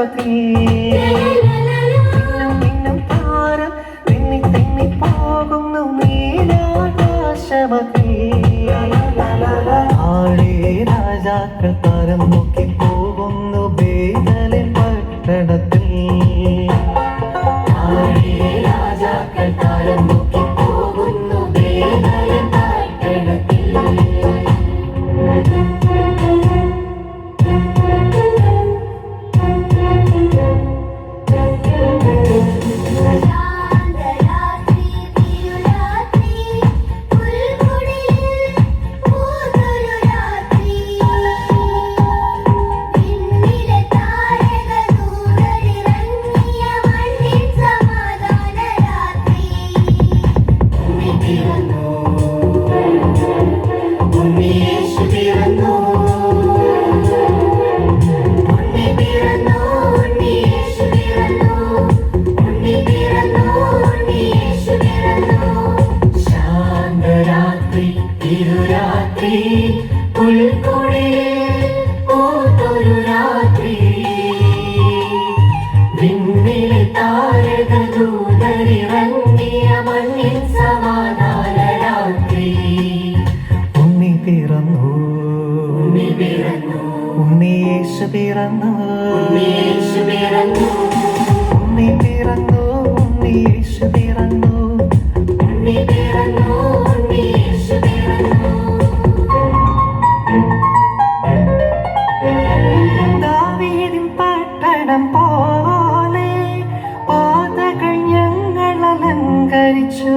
ആകാശമതി മിന്നും താരം തെന്നി തെന്നി പോകുന്നു നീലാകാശമതി ആഴേ രാജാക്കൾ താരം നോക്കി പോകുന്നു ബേതലിൻ പട്ടണത്തിൽ ആഴേ രാജാക്കൾ താരം നോക്കി പോകുന്നു ബേതലിൻ പട്ടണത്തിൽ രാത്രി പുൽക്കുടിയിൽ പൂത്തൊരു രാത്രി വിണ്ണിലെ താരക ദൂതരിറങ്ങിയ മണ്ണിൻ സമാധാന രാത്രി ഉണ്ണി പിറന്നു ഉണ്ണി പിറന്നു ഉണ്ണിയേശു പിറന്നു ഉണ്ണിയേശു പിറന്നു ഉണ്ണി പിറന്നു ഉണ്ണിയേശു പിറന്നു ഉണ്ണി പിറന്നു ഉണ്ണിയേശു പിറന്നു ദാവീദിൻ പട്ടണം പോലെ പാതകൾ ഞങ്ങൾ അലങ്കരിച്ചു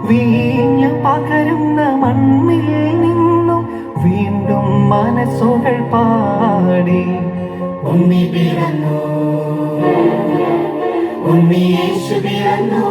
വീഞ്ഞു പകരുന്ന മണ്ണിൽ നിന്നും വീണ്ടും മനസ്സുകൾ പാടി ഉണ്ണി പിറന്നു ഉണ്ണിയേശു പിറന്നു